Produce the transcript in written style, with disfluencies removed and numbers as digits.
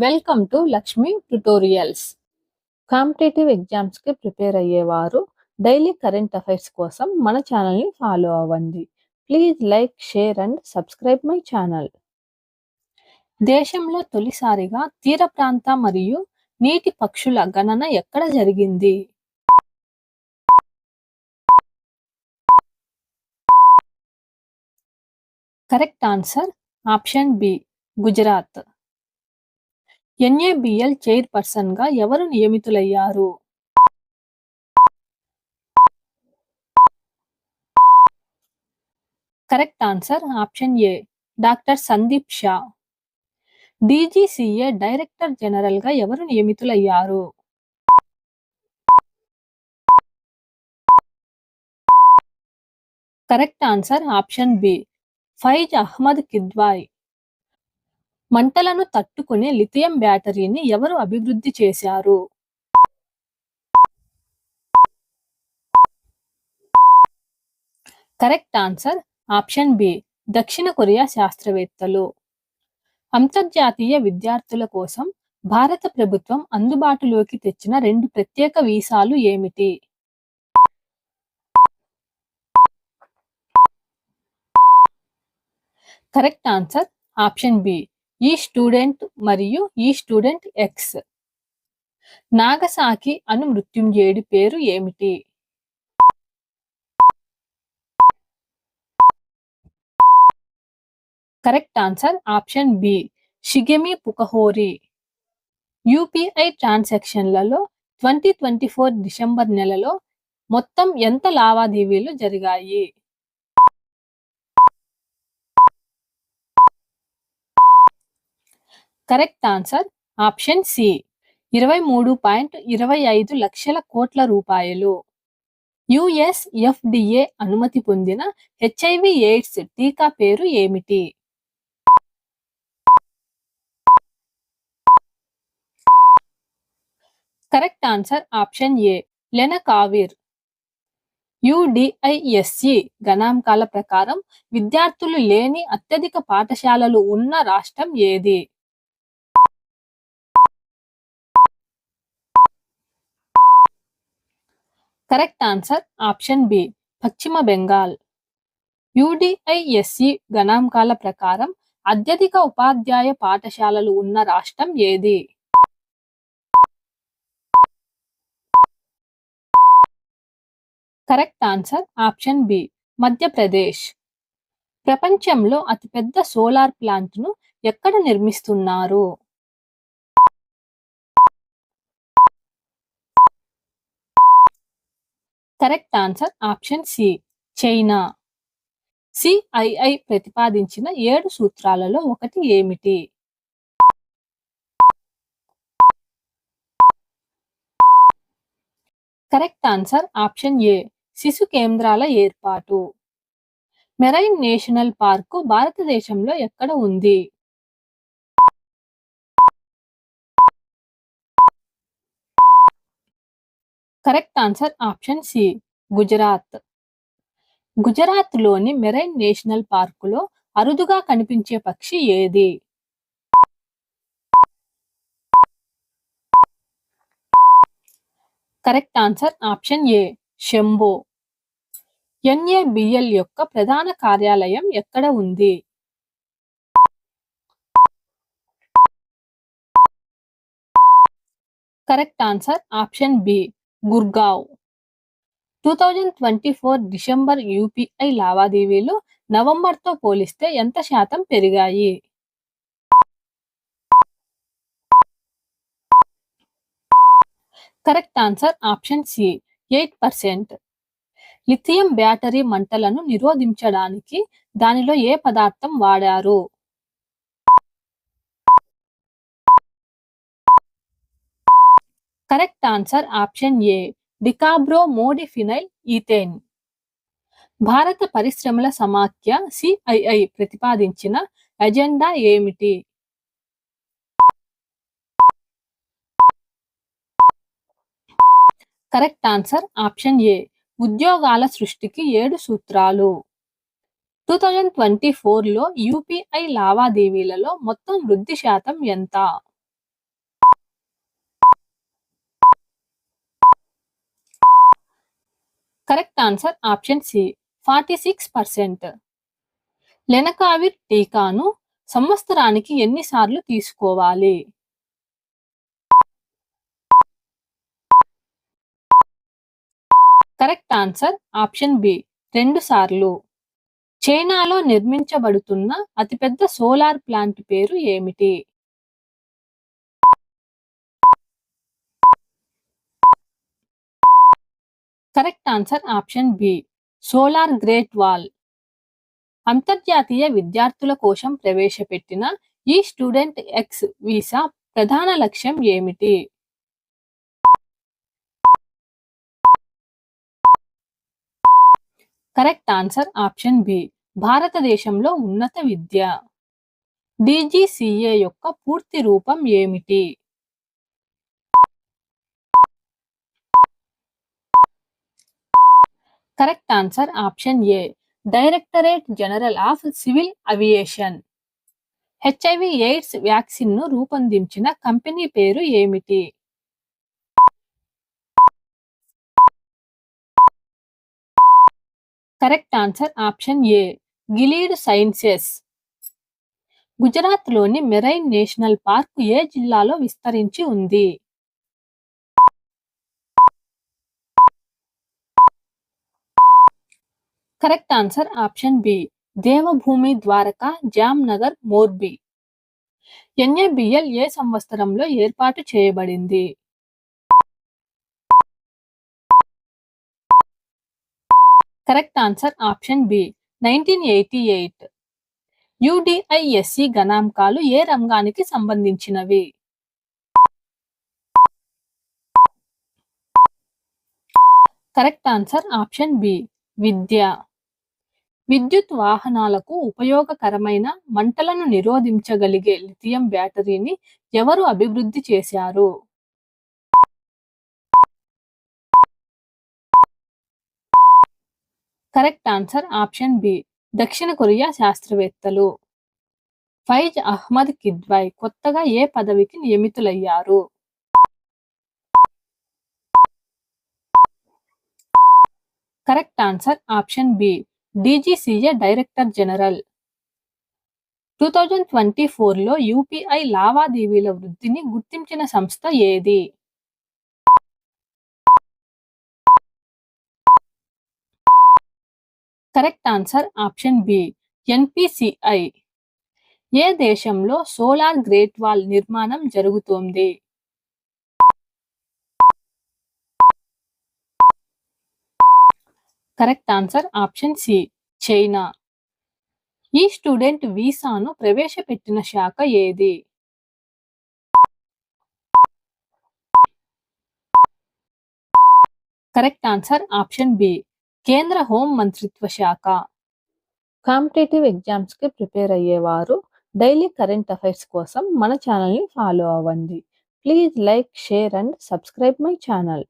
Welcome to Lakshmi tutorials. Competitive ఎగ్జామ్స్కి prepare అయ్యేవారు daily current affairs కోసం మన ఛానల్ని ఫాలో అవ్వండి. Please like, share and subscribe my channel. దేశంలో తొలిసారిగా తీర ప్రాంత మరియు నీటి పక్షుల గణన ఎక్కడ జరిగింది? Correct answer option B, Gujarat. NABL చైర్పర్సన్గా ఎవరు నియమితులయ్యారు? Correct answer option A, doctor Sandeep Shah. DGCA director జనరల్గా ఎవరు నియమితులయ్యారు? Correct answer option B, Faiz Ahmed Kidwai. మంటలను తట్టుకునే లిథియం బ్యాటరీని ఎవరు అభివృద్ధి చేశారు? కరెక్ట్ ఆన్సర్ ఆప్షన్ బి, దక్షిణ కొరియా శాస్త్రవేత్తలు. అంతర్జాతీయ విద్యార్థుల కోసం భారత ప్రభుత్వం అందుబాటులోకి తెచ్చిన 2 ప్రత్యేక వీసాలు ఏమిటి? Correct answer option B, E student మరియు ఈ స్టూడెంట్ ఎక్స్. నాగసాకి అణు మృత్యుంజయుడి పేరు ఏమిటి? Correct answer option B, Shigemi Fukahori. UPI ట్రాన్సాక్షన్లలో 2024 డిసెంబర్ నెలలో మొత్తం ఎంత లావాదేవీలు జరిగాయి? కరెక్ట్ ఆన్సర్ ఆప్షన్ సి, 23.25 లక్షల కోట్ల రూపాయలు. యుఎస్ ఎఫ్డిఏ అనుమతి పొందిన హెచ్ఐవి ఎయిడ్స్ టీకా పేరు ఏమిటి? Correct answer option A, lenacapavir. UDISC గణాంకాల ప్రకారం విద్యార్థులు లేని అత్యధిక పాఠశాలలు ఉన్న రాష్ట్రం ఏది? కరెక్ట్ ఆన్సర్ ఆప్షన్ బి, పశ్చిమ బెంగాల్. యుడిఐఎస్సి గణాంకాల ప్రకారం అత్యధిక ఉపాధ్యాయ పాఠశాలలు ఉన్న రాష్ట్రం ఏది? Correct answer option B, Madhya Pradesh. ప్రపంచంలో అతిపెద్ద సోలార్ ప్లాంట్ను ఎక్కడ నిర్మిస్తున్నారు? Correct answer option C, China. CII ప్రతిపాదించిన 7 సూత్రాలలో ఒకటి ఏమిటి? కరెక్ట్ ఆన్సర్ ఆప్షన్ ఏ, శిశు కేంద్రాల ఏర్పాటు. మెరైన్ నేషనల్ పార్కు భారతదేశంలో ఎక్కడ ఉంది? Correct answer option C, Gujarat. గుజరాత్లోని మెరైన్ నేషనల్ పార్కులో అరుదుగా కనిపించే పక్షి ఏది? కరెక్ట్ ఆన్సర్ ఆప్షన్ ఏ, శంభో. ఎన్ఏబిఎల్ యొక్క ప్రధాన కార్యాలయం ఎక్కడ ఉంది? Correct answer option B, Gurgaon. 2024 December UPI లావాదేవీలు నవంబర్తో పోలిస్తే ఎంత శాతం పెరిగాయి? Correct answer option C, 8%. Lithium battery మంటలను నిరోధించడానికి దానిలో ఏ పదార్థం వాడారు? Correct answer option A, decabromodiphenyl ethane. భారత పరిశ్రమల సమాఖ్య సిఐఐ ప్రతిపాదించిన ఎజెండా ఏమిటి? కరెక్ట్ ఆన్సర్ ఆప్షన్ ఏ, ఉద్యోగాల సృష్టికి 7 సూత్రాలు. 2024లో యూపీఐ లావాదేవీలలో మొత్తం వృద్ధి శాతం ఎంత? Correct answer option C 46%. లెనకావిర్ టీకాను సంవత్సరానికి ఎన్నిసార్లు తీసుకోవాలి? కరెక్ట్ ఆన్సర్ ఆప్షన్ బి 2 సార్లు. చైనాలో నిర్మించబడుతున్న అతిపెద్ద సోలార్ ప్లాంట్ పేరు ఏమిటి? Correct answer option B solar great wall. అంతర్జాతీయ విద్యార్థుల కోసం ప్రవేశపెట్టిన ఈ స్టూడెంట్ ఎక్స్ వీసా ప్రధాన లక్ష్యం ఏమిటి? కరెక్ట్ ఆన్సర్ ఆప్షన్ బి భారతదేశంలో ఉన్నత విద్య. డీజీసీఏ యొక్క పూర్తి రూపం ఏమిటి? Correct answer option A directorate general of civil aviation. HIV AIDS vaccine ను రూపొందించిన కంపెనీ పేరు ఏమిటి? Correct answer option A Gilead Sciences. గుజరాత్లోని మెరైన్ నేషనల్ పార్క్ ఏ జిల్లాలో విస్తరించి ఉంది? Correct answer option B Devbhumi Dwarka Jamnagar Morbi. NABL ఏ సంవత్సరంలో ఏర్పాటు చేయబడింది? Correct answer option B 1988. UDISC గణాంకాలు ఏ రంగానికి సంబంధించినవి? కరెక్ట్ ఆన్సర్ ఆప్షన్ బి విద్య. విద్యుత్ వాహనాలకు ఉపయోగకరమైన మంటలను నిరోధించగలిగే లిథియం బ్యాటరీని ఎవరు అభివృద్ధి చేశారు? కరెక్ట్ ఆన్సర్ ఆప్షన్ బి దక్షిణ కొరియా శాస్త్రవేత్తలు. ఫైజ్ అహ్మద్ కిద్వాయ్ కొత్తగా ఏ పదవికి నియమితులయ్యారు? Correct answer option B DGCA director general. 2024లో యూపీఐ లావాదేవీల వృద్ధిని గుర్తించిన సంస్థ ఏది? Correct answer option B NPCI. ఏ దేశంలో సోలార్ గ్రేట్ వాల్ నిర్మాణం జరుగుతోంది? Correct answer option C China. E student వీసాను ప్రవేశపెట్టిన శాఖ ఏది? కరెక్ట్ ఆన్సర్ ఆప్షన్ బి కేంద్ర హోం మంత్రిత్వ శాఖ. కాంపిటేటివ్ ఎగ్జామ్స్కి ప్రిపేర్ అయ్యేవారు డైలీ కరెంట్ అఫైర్స్ కోసం మన ఛానల్ని ఫాలో అవ్వండి. Please like, share and subscribe my channel.